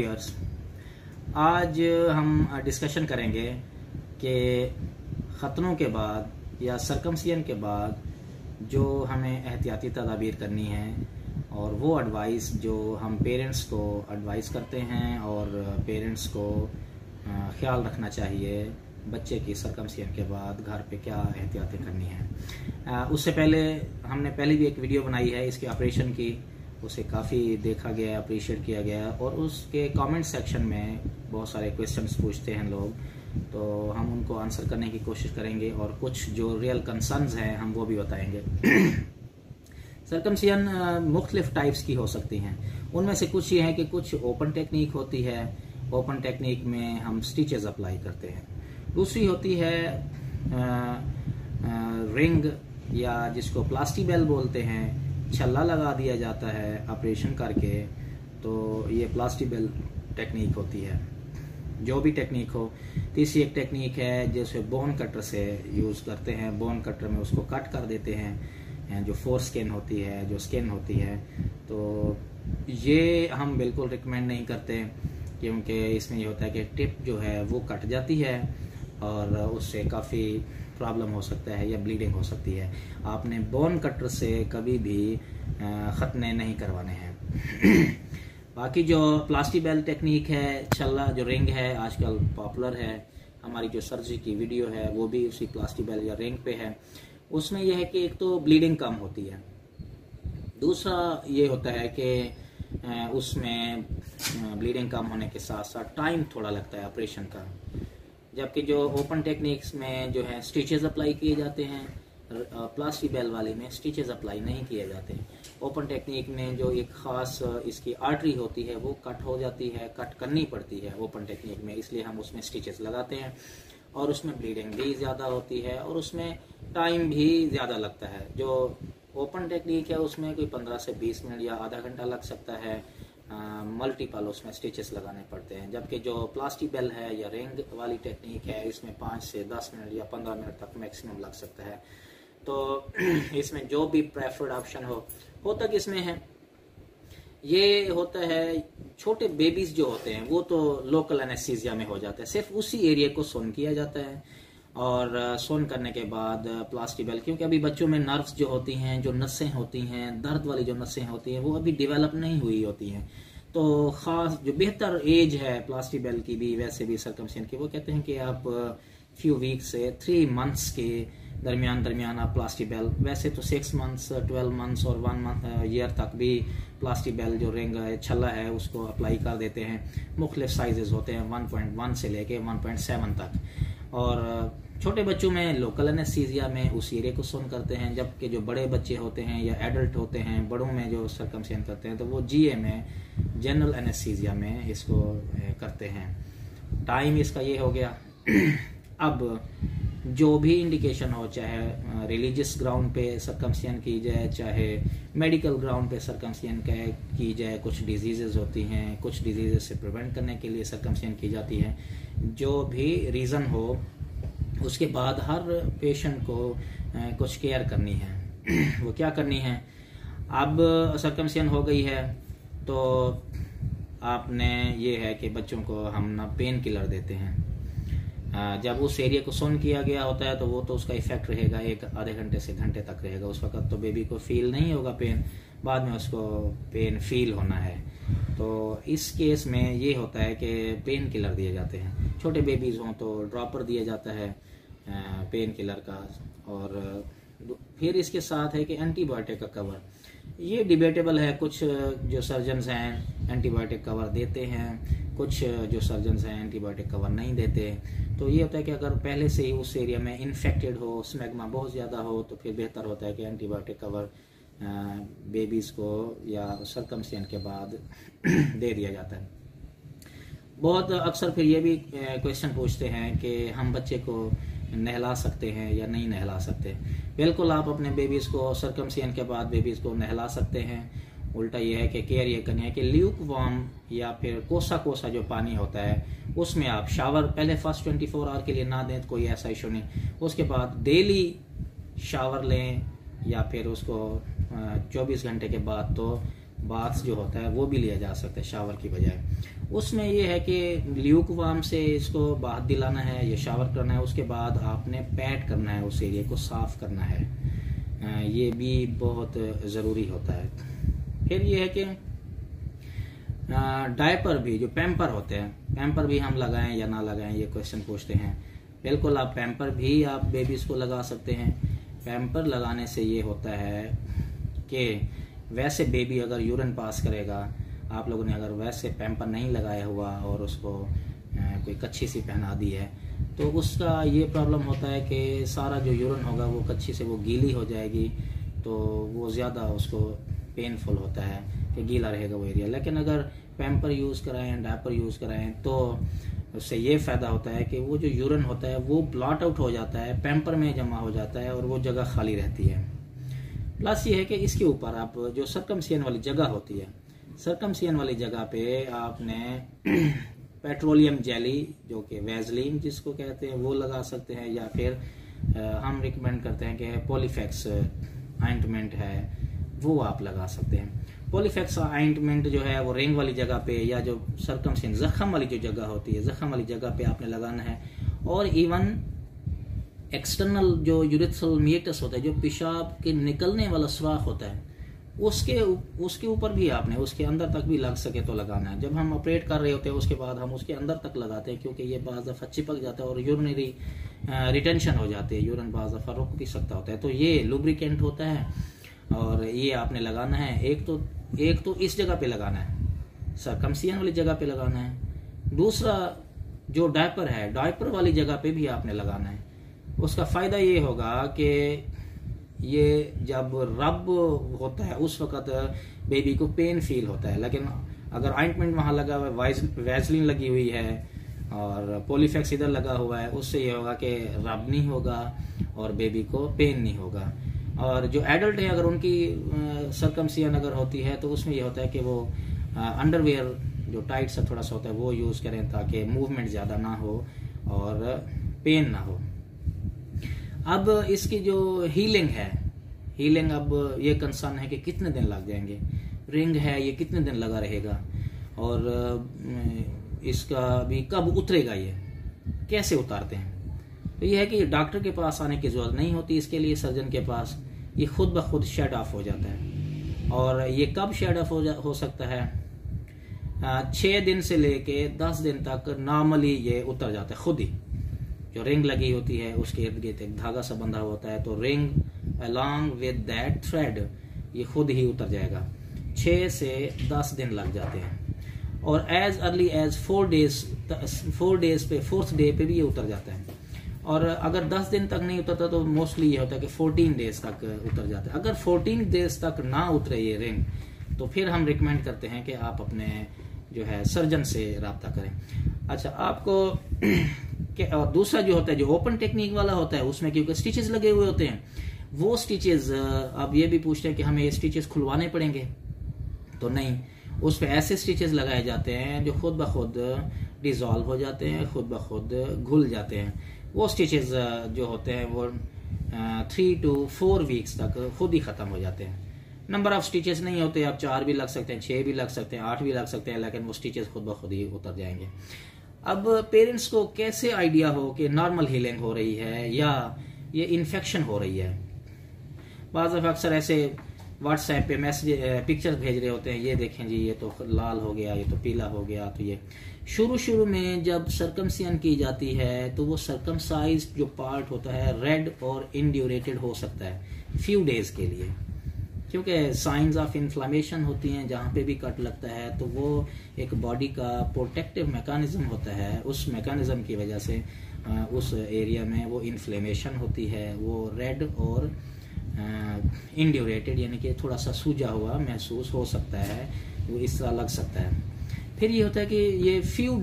Viewers, आज हम discussion करेंगे कि ख़तनों के बाद या सरकमसिजन के बाद जो हमें एहतियाती तदाबीर करनी है और वो एडवाइस जो हम पेरेंट्स को एडवाइस करते हैं और पेरेंट्स को ख्याल रखना चाहिए बच्चे की सरकमसिजन के बाद घर पे क्या एहतियातें करनी है। उससे पहले हमने पहले भी एक वीडियो बनाई है इसके ऑपरेशन की, उसे काफ़ी देखा गया, अप्रिशिएट किया गया और उसके कमेंट सेक्शन में बहुत सारे क्वेश्चंस पूछते हैं लोग, तो हम उनको आंसर करने की कोशिश करेंगे और कुछ जो रियल कंसर्न्स हैं हम वो भी बताएंगे। सरकमसिजन मुख्तलिफ टाइप्स की हो सकती हैं। उनमें से कुछ ये है कि कुछ ओपन टेक्निक होती है, ओपन टेक्निक में हम स्टिचेस अप्लाई करते हैं। दूसरी होती है रिंग या जिसको प्लास्टिबेल बोलते हैं, छल्ला लगा दिया जाता है ऑपरेशन करके, तो ये प्लास्टिबेल टेक्निक होती है। जो भी टेक्निक हो। तीसरी एक टेक्निक है जिसे बोन कटर से यूज़ करते हैं, बोन कटर में उसको कट कर देते हैं, जो फोर स्किन होती है, जो स्किन होती है, तो ये हम बिल्कुल रिकमेंड नहीं करते क्योंकि इसमें ये होता है कि टिप जो है वो कट जाती है और उससे काफ़ी प्रॉब्लम हो सकता है या ब्लीडिंग हो सकती है। आपने बोन कटर से कभी भी खतने नहीं करवाने हैं। बाकी जो प्लास्टिबेल टेक्निक है, छल्ला जो रिंग है आजकल पॉपुलर है, हमारी जो सर्जरी की वीडियो है वो भी उसी प्लास्टिबेल या रिंग पे है। उसमें यह है कि एक तो ब्लीडिंग कम होती है, दूसरा ये होता है कि उसमें ब्लीडिंग कम होने के साथ साथ टाइम थोड़ा लगता है ऑपरेशन का। जबकि जो ओपन टेक्निक्स में जो है स्टिचेस अप्लाई किए जाते हैं, प्लास्टिबेल वाले में स्टिचेस अप्लाई नहीं किए जाते हैं। ओपन टेक्निक में जो एक ख़ास इसकी आर्टरी होती है वो कट हो जाती है, कट करनी पड़ती है ओपन टेक्निक में, इसलिए हम उसमें स्टिचेस लगाते हैं और उसमें ब्लीडिंग भी ज़्यादा होती है और उसमें टाइम भी ज़्यादा लगता है। जो ओपन टेक्निक है उसमें कोई 15 से 20 मिनट या आधा घंटा लग सकता है, मल्टीपल उसमें स्टिचेस लगाने पड़ते हैं। जबकि जो प्लास्टिबेल है या रिंग वाली टेक्निक है इसमें 5 से 10 मिनट या 15 मिनट तक मैक्सिमम लग सकता है। तो इसमें जो भी प्रेफर्ड ऑप्शन हो तक इसमें है। ये होता है छोटे बेबीज जो होते हैं वो तो लोकल एनेस्थीसिया में हो जाता है, सिर्फ उसी एरिया को सोन किया जाता है और सोन करने के बाद प्लास्टिबेल, क्योंकि अभी बच्चों में नर्व्स जो होती हैं, जो नसें होती हैं, दर्द वाली जो नसें होती हैं वो अभी डेवलप नहीं हुई होती हैं, तो ख़ास जो बेहतर एज है प्लास्टिबेल की भी वैसे भी सरकमसिजन की, वो कहते हैं कि आप फ्यू वीक्स से 3 मंथ्स के दरमियान आप प्लास्टिबेल, वैसे तो 6 मंथ्स, 12 मंथ्स और 1 ईयर तक भी प्लास्टिबेल जो रिंग छल्ला है उसको अप्लाई कर देते हैं। मुख्तलिफ साइजेस होते हैं 1.1 से लेके 1.7 तक। और छोटे बच्चों में लोकल एनेस्थीसिया में उस एरिया को सोन करते हैं, जबकि जो बड़े बच्चे होते हैं या एडल्ट होते हैं, बड़ों में जो सरकमसिजन करते हैं तो वो जीए में, जनरल एनेस्थीसिया में इसको करते हैं। टाइम इसका ये हो गया। अब जो भी इंडिकेशन हो, चाहे रिलीजियस ग्राउंड पे सरकमसिजन की जाए, चाहे मेडिकल ग्राउंड पे सरकमसिजन की जाए, कुछ डिजीज़ेस होती हैं, कुछ डिजीज़ेस से प्रिवेंट करने के लिए सरकमसिजन की जाती है। जो भी रीज़न हो उसके बाद हर पेशेंट को कुछ केयर करनी है। वो क्या करनी है, अब सरकमसिजन हो गई है तो आपने ये है कि बच्चों को हम ना पेन किलर देते हैं। जब उस एरिया को सोन किया गया होता है तो वो तो उसका इफेक्ट रहेगा 1 आधे घंटे से घंटे तक रहेगा। उस वक्त तो बेबी को फील नहीं होगा पेन, बाद में उसको पेन फील होना है। तो इस केस में ये होता है कि पेन किलर दिए जाते हैं। छोटे बेबीज हों तो ड्रॉपर दिया जाता है पेन किलर का, और फिर इसके साथ है कि एंटीबायोटिक का कवर। ये डिबेटेबल है, कुछ जो सर्जन्स हैं एंटीबायोटिक कवर देते हैं, कुछ जो सर्जन्स हैं एंटीबायोटिक कवर नहीं देते। तो ये होता है कि अगर पहले से ही उस एरिया में इन्फेक्टेड हो, स्मैग्मा बहुत ज़्यादा हो, तो फिर बेहतर होता है कि एंटीबायोटिक कवर बेबीज़ को या सरकमसिजन के बाद दे दिया जाता है। बहुत अक्सर फिर ये भी क्वेश्चन पूछते हैं कि हम बच्चे को नहला सकते हैं या नहीं नहला सकते। बिल्कुल, आप अपने बेबीज़ को सरकमसिजन के बाद बेबीज़ को नहला सकते हैं। उल्टा ये है कि केयर ये करनी है कि ल्यूक वार्म या फिर कोसा कोसा जो पानी होता है उसमें आप शावर पहले फर्स्ट 24 आवर के लिए ना दें तो कोई ऐसा इशू नहीं, उसके बाद डेली शावर लें या फिर उसको 24 घंटे के बाद तो बाथ जो होता है वो भी लिया जा सकता है शावर की बजाय। उसमें ये है कि ल्यूक वार्म से इसको बाथ दिलाना है या शावर करना है, उसके बाद आपने पैड करना है, उस एरिया को साफ करना है, ये भी बहुत ज़रूरी होता है। फिर ये है कि डायपर भी, जो पैम्पर होते हैं, पैम्पर भी हम लगाएं या ना लगाएं, ये क्वेश्चन पूछते हैं। बिल्कुल, आप पैम्पर भी आप बेबीज़ को लगा सकते हैं। पैम्पर लगाने से ये होता है कि वैसे बेबी अगर यूरिन पास करेगा, आप लोगों ने अगर वैसे पैम्पर नहीं लगाया हुआ और उसको कोई कच्छी सी पहना दी है, तो उसका ये प्रॉब्लम होता है कि सारा जो यूरिन होगा वो कच्छी से वो गीली हो जाएगी, तो वो ज़्यादा उसको पेनफुल होता है कि गीला रहेगा वो एरिया। लेकिन अगर पैम्पर यूज़ कराएं, डायपर यूज़ कराएं, तो उससे ये फ़ायदा होता है कि वो जो यूरिन होता है वो ब्लॉट आउट हो जाता है, पैम्पर में जमा हो जाता है और वो जगह खाली रहती है। प्लस ये है कि इसके ऊपर आप जो सर्कमसियन वाली जगह होती है, सर्कमसियन वाली जगह पे आपने पेट्रोलियम जेली, जो कि वैसलीन जिसको कहते हैं, वो लगा सकते हैं, या फिर हम रिकमेंड करते हैं कि पॉलीफैक्स ऑइंटमेंट है, वो आप लगा सकते हैं। पॉलीफैक्स ऑइंटमेंट जो है वो रिंग वाली जगह पे, या जो सर्कमसियन जख्म वाली जो जगह होती है, जख्म वाली जगह पे आपने लगाना है। और इवन एक्सटर्नल जो यूरिथ्रल मीटस होता है, जो पेशाब के निकलने वाला सुराख होता है, उसके ऊपर भी आपने, उसके अंदर तक भी लग सके तो लगाना है। जब हम ऑपरेट कर रहे होते हैं उसके बाद हम उसके अंदर तक लगाते हैं, क्योंकि ये बाज़ दफ़ा चिपक जाता है और यूरिनरी रिटेंशन हो जाती है, यूरिन बाज़ दफ़ा रुक भी सकता होता है। तो ये लुब्रिकेंट होता है और ये आपने लगाना है। एक तो इस जगह पे लगाना है, सर्कमसियन वाली जगह पे लगाना है। दूसरा जो डायपर है, डायपर वाली जगह पे भी आपने लगाना है। उसका फ़ायदा ये होगा कि ये जब रब होता है उस वक़्त बेबी को पेन फील होता है, लेकिन अगर ऑइंटमेंट वहाँ लगा हुआ है, वैसलीन लगी हुई है और पॉलीफैक्स इधर लगा हुआ है, उससे ये होगा कि रब नहीं होगा और बेबी को पेन नहीं होगा। और जो एडल्ट है, अगर उनकी सर्कमसियन अगर होती है, तो उसमें ये होता है कि वो अंडरवेयर जो टाइट सा थोड़ा सा होता है वो यूज़ करें, ताकि मूवमेंट ज़्यादा ना हो और पेन ना हो। अब इसकी जो हीलिंग है, हीलिंग अब ये कंसर्न है कि कितने दिन लग जाएंगे। रिंग है, ये कितने दिन लगा रहेगा, और इसका भी कब उतरेगा, ये कैसे उतारते हैं। तो ये है कि डॉक्टर के पास आने की ज़रूरत नहीं होती इसके लिए, सर्जन के पास, ये खुद ब खुद शेड ऑफ हो जाता है। और ये कब शेड ऑफ हो सकता है, 6 दिन से लेके 10 दिन तक नॉर्मली ये उतर जाता है खुद ही। जो रिंग लगी होती है उसके इर्द गिर्द एक धागा सा बंधा होता है, तो ring along with that thread ये खुद ही उतर जाएगा। 6 से 10 दिन लग जाते हैं, और एज अर्ली एज 4 डेज पे, 4th डे पे भी ये उतर जाता है। और अगर 10 दिन तक नहीं उतरता तो मोस्टली ये होता है कि 14 डेज तक उतर जाता है। अगर 14 डेज तक ना उतरे ये रिंग, तो फिर हम रिकमेंड करते हैं कि आप अपने जो है सर्जन से रब्ता करें। अच्छा, आपको और दूसरा जो होता है, जो ओपन टेक्निक वाला होता है, उसमें क्योंकि स्टिचेस लगे हुए होते हैं, वो स्टिचेस अब ये भी पूछते हैं कि हमें ये स्टिचेस खुलवाने पड़ेंगे, तो नहीं, उस पर ऐसे स्टिचेस लगाए जाते हैं जो खुद ब खुद डिजॉल्व हो जाते हैं, खुद ब खुद घुल जाते हैं। वो स्टिचेस जो होते हैं वो 3 to 4 वीक्स तक खुद ही ख़त्म हो जाते हैं। नंबर ऑफ स्टिचेस नहीं होते, आप 4 भी लग सकते हैं, 6 भी लग सकते हैं, 8 भी लग सकते हैं, लेकिन वो स्टिचेस खुद ब खुद ही उतर जाएंगे। अब पेरेंट्स को कैसे आइडिया हो कि नॉर्मल हीलिंग हो रही है या ये इन्फेक्शन हो रही है। बाज़ अक्सर ऐसे व्हाट्सएप पे मैसेज पिक्चर्स भेज रहे होते हैं, ये देखें जी, ये तो लाल हो गया, ये तो पीला हो गया। तो ये शुरू में जब सर्कमसियन की जाती है तो वो सर्कमसाइज्ड जो पार्ट होता है रेड और इंड्यूरेटेड हो सकता है फ्यू डेज के लिए, क्योंकि साइंस ऑफ इन्फ्लामेशन होती हैं जहाँ पे भी कट लगता है, तो वो एक बॉडी का प्रोटेक्टिव मैकेनिज्म होता है। उस मैकेनिज्म की वजह से उस एरिया में वो इन्फ्लेमेशन होती है, वो रेड और इंड्यूरेटेड यानी कि थोड़ा सा सूजा हुआ महसूस हो सकता है, वो इस तरह लग सकता है। फिर ये होता है कि ये फ्यू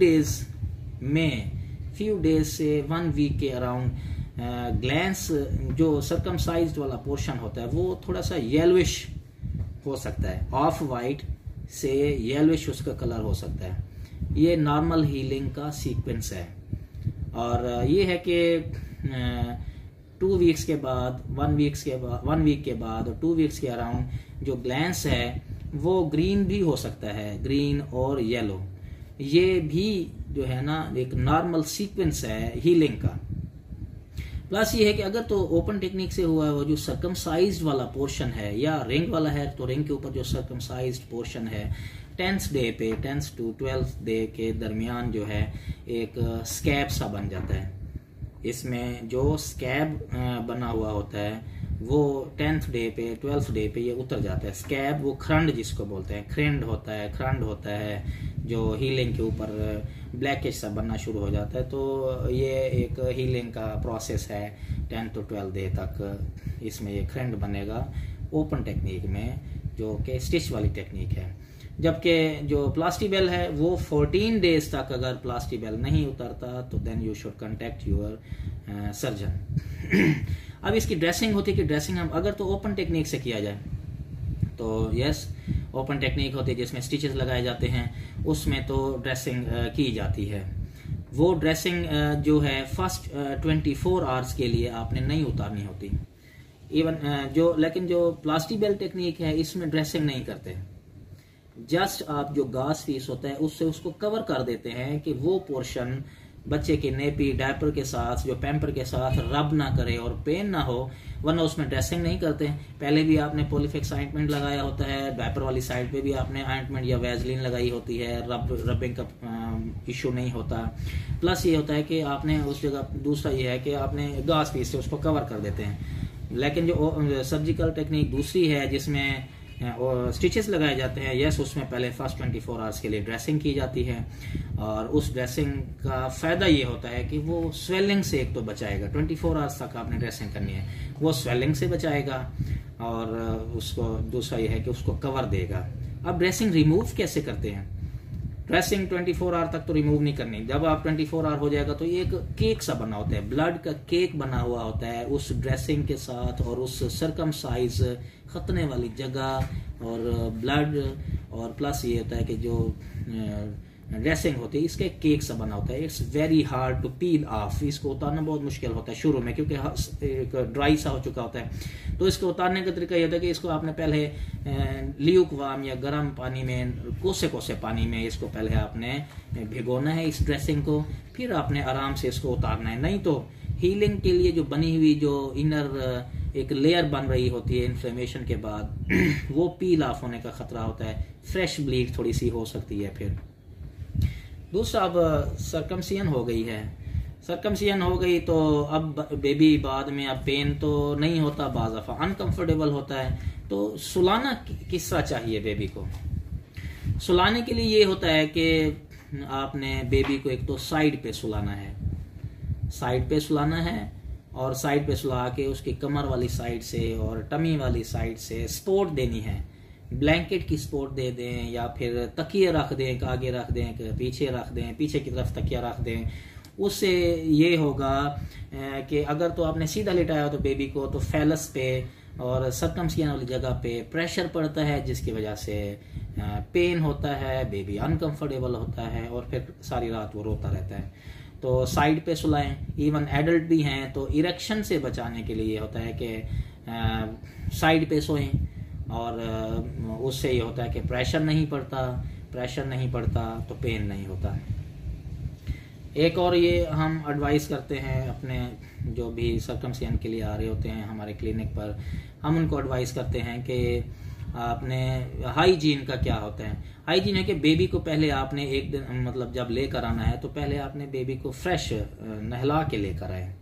डेज से 1 वीक के अराउंड ग्लैंस जो सर्कमसाइज्ड वाला पोर्शन होता है वो थोड़ा सा येलोइश हो सकता है, ऑफ वाइट से येलोइश उसका कलर हो सकता है। ये नॉर्मल हीलिंग का सीक्वेंस है। और ये है कि 2 वीक्स के बाद, 1 वीक के बाद और 2 वीक्स के अराउंड जो ग्लैंस है वो ग्रीन भी हो सकता है, ग्रीन और येलो। ये भी जो है ना एक नॉर्मल सीक्वेंस है हीलिंग का। प्लस ये है कि अगर तो ओपन टेक्निक से हुआ है, वो जो सर्कमसाइज्ड वाला पोर्शन है या रिंग वाला है, तो रिंग के ऊपर जो सर्कमसाइज्ड पोर्शन है 10th डे पे 10th to 12th डे के दरमियान जो है एक स्कैब सा बन जाता है। इसमें जो स्कैब बना हुआ होता है वो 10th डे पे 12th डे पे ये उतर जाता है। स्कैब वो खरंड जिसको बोलते हैं, खरंड होता है जो हीलिंग के ऊपर ब्लैकिश सा बनना शुरू हो जाता है। तो ये एक हीलिंग का प्रोसेस है 10 to 12 डे तक। इसमें ये खरंड बनेगा ओपन टेक्निक में, जो कि स्टिच वाली टेक्निक है। जबकि जो प्लास्टिबेल है वो 14 डेज तक अगर प्लास्टिबेल नहीं उतरता तो then you should contact your surgeon. अब इसकी ड्रेसिंग होती है कि ड्रेसिंग हम अगर तो ओपन टेक्निक से किया जाए तो यस, ओपन टेक्निक होती है जिसमें स्टिचेस लगाए जाते हैं, उसमें तो ड्रेसिंग की जाती है। वो ड्रेसिंग जो है फर्स्ट 24 आवर्स के लिए आपने नहीं उतारनी होती। इवन लेकिन जो प्लास्टिबेल टेक्निक है इसमें ड्रेसिंग नहीं करते, जस्ट आप जो गास पीस होता है उससे उसको कवर कर देते हैं कि वो पोर्शन बच्चे के नेपी डायपर के साथ, जो पैम्पर के साथ रब ना करे और पेन ना हो, वरना उसमें ड्रेसिंग नहीं करते। पहले भी आपने पॉलीफिक्स ऑइंटमेंट लगाया होता है, डायपर वाली साइड पे भी आपने ऑइंटमेंट या वैजलीन लगाई होती है, रबिंग का इशू नहीं होता। प्लस ये होता है कि आपने उस जगह, दूसरा ये है कि आपने गास पीस से उसको कवर कर देते हैं। लेकिन जो सर्जिकल टेक्निक दूसरी है जिसमें स्टिचेस लगाए जाते हैं, यस, उसमें पहले फर्स्ट 24 आवर्स के लिए ड्रेसिंग की जाती है। और उस ड्रेसिंग का फायदा ये होता है कि वो स्वेलिंग से एक तो बचाएगा, 24 आवर्स तक आपने ड्रेसिंग करनी है, वो स्वेलिंग से बचाएगा और उसको दूसरा ये है कि उसको कवर देगा। अब ड्रेसिंग रिमूव कैसे करते हैं? ड्रेसिंग 24 आवर तक तो रिमूव नहीं करनी। जब आप 24 आवर हो जाएगा तो एक केक सा बना होता है, ब्लड का केक बना हुआ होता है उस ड्रेसिंग के साथ, और उस सरकमसाइज खतने वाली जगह और ब्लड, और प्लस ये होता है कि जो ड्रेसिंग होती है इसका केक सा बना होता है। It's very hard to peel off. इसको उतारना बहुत मुश्किल होता है शुरू में, क्योंकि एक ड्राई सा हो चुका होता है। तो इसको उतारने का तरीका ये होता है कि इसको आपने पहले ल्यूक वार्म या गर्म पानी में, कोसे कोसे पानी में इसको पहले आपने भिगोना है इस ड्रेसिंग को, फिर आपने आराम से इसको उतारना है। नहीं तो हीलिंग के लिए जो बनी हुई जो इनर एक लेयर बन रही होती है इन्फ्लेमेशन के बाद वो पील ऑफ होने का खतरा होता है, फ्रेश ब्लीड थोड़ी सी हो सकती है। फिर दूसरा, अब सर्कमसिजन हो गई है, सर्कमसिजन हो गई तो अब बेबी बाद में अब पेन तो नहीं होता, बाज़ दफ़ा अनकंफर्टेबल होता है। तो सुलाना किस तरह चाहिए बेबी को? सुलाने के लिए ये होता है कि आपने बेबी को एक तो साइड पे सुलाना है, साइड पे सुलाना है, और साइड पे सुला के उसकी कमर वाली साइड से और टमी वाली साइड से सपोर्ट देनी है। ब्लैंकेट की सपोर्ट दे दें या फिर तकिए रख दें, एक आगे रख दें, पीछे रख दें, पीछे की तरफ तकिया रख दें। उससे ये होगा कि अगर तो आपने सीधा लिटाया हो तो बेबी को तो फैलस पे और सर्कमसिजन वाली जगह पे प्रेशर पड़ता है, जिसकी वजह से पेन होता है, बेबी अनकंफर्टेबल होता है और फिर सारी रात वो रोता रहता है। तो साइड पे सुलाएं। इवन एडल्ट भी हैं तो इरेक्शन से बचाने के लिए होता है कि साइड पे सोएं, और उससे ये होता है कि प्रेशर नहीं पड़ता तो पेन नहीं होता। एक और ये हम एडवाइस करते हैं अपने जो भी सर्कमसिजन के लिए आ रहे होते हैं हमारे क्लिनिक पर, हम उनको एडवाइस करते हैं कि आपने हाइजीन का क्या होता है। हाइजीन है कि बेबी को पहले आपने एक दिन, मतलब जब लेकर आना है तो पहले आपने बेबी को फ्रेश नहला के लेकर आए।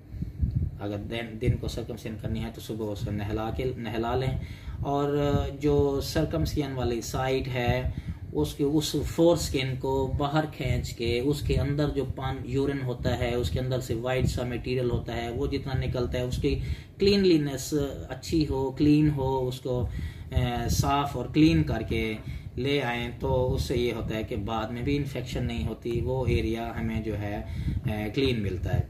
अगर दिन को सर्कमसिजन करनी है तो सुबह उसे नहला लें, और जो सर्कमसिजन वाली साइड है उसके उस फोर स्किन को बाहर खींच के उसके अंदर जो यूरिन होता है, उसके अंदर से वाइट सा मटेरियल होता है, वो जितना निकलता है उसकी क्लीनलीनेस अच्छी हो, क्लीन हो, उसको साफ और क्लीन करके ले आए। तो उससे ये होता है कि बाद में भी इन्फेक्शन नहीं होती, वो एरिया हमें जो है क्लीन मिलता है।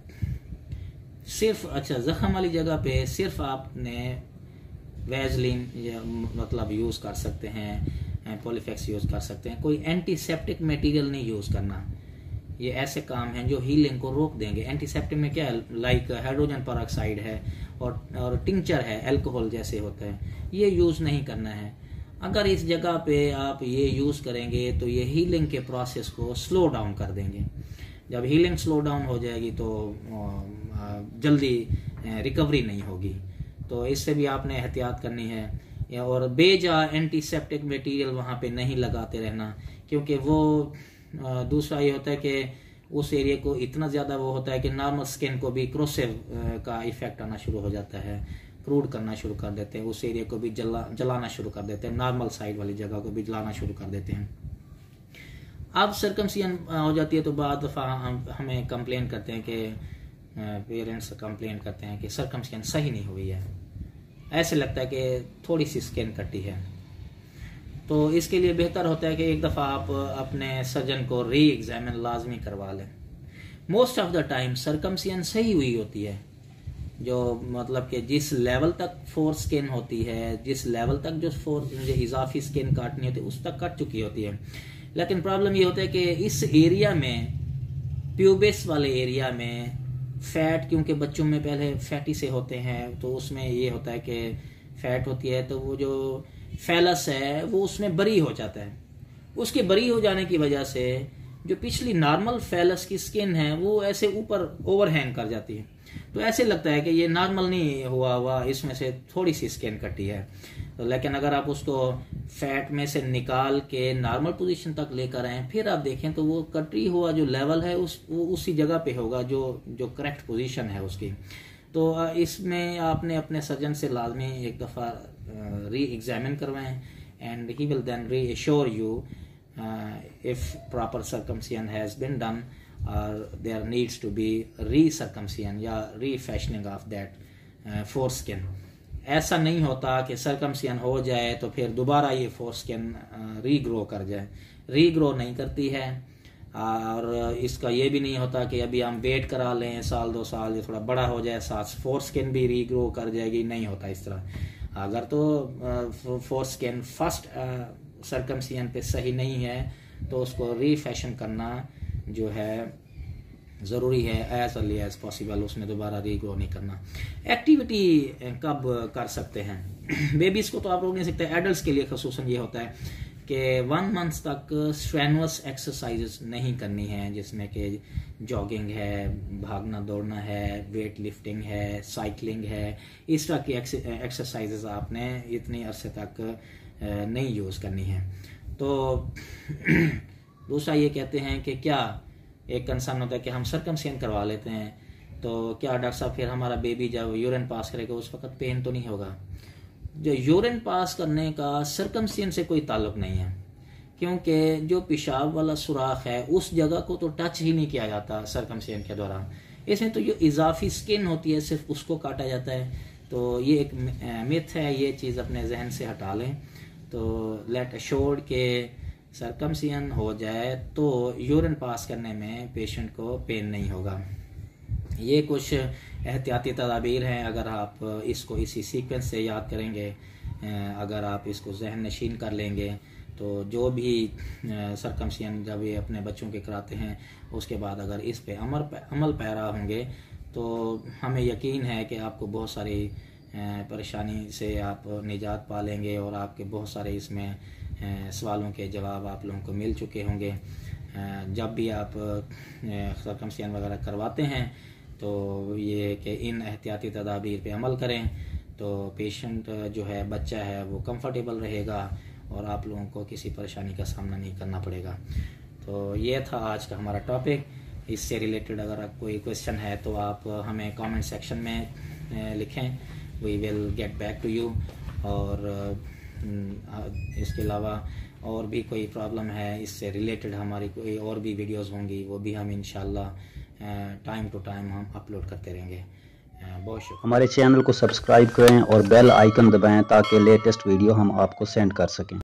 सिर्फ जख्म वाली जगह पे सिर्फ आपने वैजलिन मतलब यूज कर सकते हैं, पॉलीफिक्स यूज कर सकते हैं, कोई एंटीसेप्टिक मटेरियल नहीं यूज करना। ये ऐसे काम हैं जो हीलिंग को रोक देंगे। एंटीसेप्टिक में क्या है, लाइक हाइड्रोजन पेरोक्साइड है और टिंचर है, अल्कोहल जैसे होता है, ये यूज नहीं करना है। अगर इस जगह पे आप ये यूज़ करेंगे तो ये हीलिंग के प्रोसेस को स्लो डाउन कर देंगे। जब हीलिंग स्लो डाउन हो जाएगी तो जल्दी रिकवरी नहीं होगी। तो इससे भी आपने एहतियात करनी है। और बेजा एंटीसेप्टिक मटेरियल वहाँ पे नहीं लगाते रहना, क्योंकि वो दूसरा ये होता है कि उस एरिया को इतना ज़्यादा वो होता है कि नॉर्मल स्किन को भी क्रोसिव का इफेक्ट आना शुरू हो जाता है, क्रूड करना शुरू कर देते हैं, उस एरिया को भी जलाना शुरू कर देते हैं, नॉर्मल साइड वाली जगह को भी जलाना शुरू कर देते हैं। अब सर्कमसिजन हो जाती है तो बाद दफ़ा हमें कंप्लेन करते हैं कि पेरेंट्स कंप्लेन करते हैं कि सर्कमसिजन सही नहीं हुई है, ऐसे लगता है कि थोड़ी सी स्किन कटी है। तो इसके लिए बेहतर होता है कि एक दफ़ा आप अपने सर्जन को री एग्जामिन लाजमी करवा लें। Most of the time circumcision सही हुई होती है, जो मतलब कि जिस लेवल तक फोर स्किन होती है, जिस लेवल तक जो इजाफी स्किन काटनी होती है उस तक कट चुकी होती है। लेकिन प्रॉब्लम ये होता है कि इस एरिया में, प्यूबिस वाले एरिया में फैट, क्योंकि बच्चों में पहले फैटी से होते हैं तो उसमें ये होता है कि फैट होती है तो वो जो फैलस है वो उसमें बरी हो जाता है। उसके बरी हो जाने की वजह से जो पिछली नॉर्मल फैलस की स्किन है वो ऐसे ऊपर ओवरहैंग कर जाती है, तो ऐसे लगता है कि ये नॉर्मल नहीं हुआ, इसमें से थोड़ी सी स्किन कटी है। तो लेकिन अगर आप उसको फैट में से निकाल के नॉर्मल पोजीशन तक लेकर आए, फिर आप देखें तो वो कटी हुआ जो लेवल है वो उसी जगह पे होगा जो करेक्ट पोजीशन है उसकी। तो इसमें आपने अपने सर्जन से लाजमी एक दफ़ा री एग्जामिन करवाएं, एंड ही विल देन री assure you if proper circumcision has been done or there needs to be re-circumcision या refashioning of that foreskin। ऐसा नहीं होता कि सर्कमसिजन हो जाए तो फिर दोबारा ये फोरस्किन रीग्रो कर जाए, रीग्रो नहीं करती है। और इसका ये भी नहीं होता कि अभी हम वेट करा लें साल 2 साल, ये थोड़ा बड़ा हो जाए साथ फोरस्किन भी रीग्रो कर जाएगी, नहीं होता इस तरह। अगर तो फोरस्किन फर्स्ट सर्कमसिजन पे सही नहीं है तो उसको रीफैशन करना जो है ज़रूरी है, एज अर्ली एज पॉसिबल, उसमें दोबारा रीग्रो नहीं करना। एक्टिविटी कब कर सकते हैं बेबीज़ को तो आप रोक नहीं सकते, एडल्ट्स के लिए खसूसन ये होता है कि 1 मंथ तक स्ट्रेनुअस एक्सरसाइजेस नहीं करनी है, जिसमें कि जॉगिंग है, भागना दौड़ना है, वेट लिफ्टिंग है, साइकिलिंग है, इस तरह की एक्सरसाइजेस आपने इतने अरसे तक नहीं यूज़ करनी है। तो दूसरा ये कहते हैं कि क्या एक कंसर्न होता है कि हम सर्कमसिजन करवा लेते हैं तो क्या डॉक्टर साहब फिर हमारा बेबी जब यूरिन पास करेगा उस वक्त पेन तो नहीं होगा। जो यूरिन पास करने का सर्कमसिजन से कोई ताल्लुक नहीं है, क्योंकि जो पेशाब वाला सुराख है उस जगह को तो टच ही नहीं किया जाता सर्कमसिजन के दौरान। इसमें तो जो इजाफी स्किन होती है सिर्फ उसको काटा जाता है। तो ये एक मिथ है, ये चीज़ अपने जहन से हटा लें। तो लेट अश्योर्ड के सर्कमसिजन हो जाए तो यूरिन पास करने में पेशेंट को पेन नहीं होगा। ये कुछ एहतियाती तदाबीर हैं, अगर आप इसको इसी सीक्वेंस से याद करेंगे, अगर आप इसको जहन नशीन कर लेंगे तो जो भी सर्कमसिजन जब ये अपने बच्चों के कराते हैं उसके बाद अगर इस पे अमल पैरा होंगे तो हमें यकीन है कि आपको बहुत सारी परेशानी से आप निजात पा लेंगे और आपके बहुत सारे इसमें सवालों के जवाब आप लोगों को मिल चुके होंगे। जब भी आप सर्कमसिजन वगैरह करवाते हैं तो ये कि इन एहतियाती तदाबीर पे अमल करें तो पेशेंट जो है, बच्चा है, वो कंफर्टेबल रहेगा और आप लोगों को किसी परेशानी का सामना नहीं करना पड़ेगा। तो ये था आज का हमारा टॉपिक। इससे रिलेटेड अगर कोई क्वेश्चन है तो आप हमें कमेंट सेक्शन में लिखें, we will get back to you. और इसके अलावा और भी कोई प्रॉब्लम है इससे रिलेटेड हमारी कोई और भी वीडियोस होंगी, वो भी हम इंशाल्लाह टाइम टू टाइम हम अपलोड करते रहेंगे। बहुत शुक्रिया। हमारे चैनल को सब्सक्राइब करें और बेल आइकन दबाएं ताकि लेटेस्ट वीडियो हम आपको सेंड कर सकें।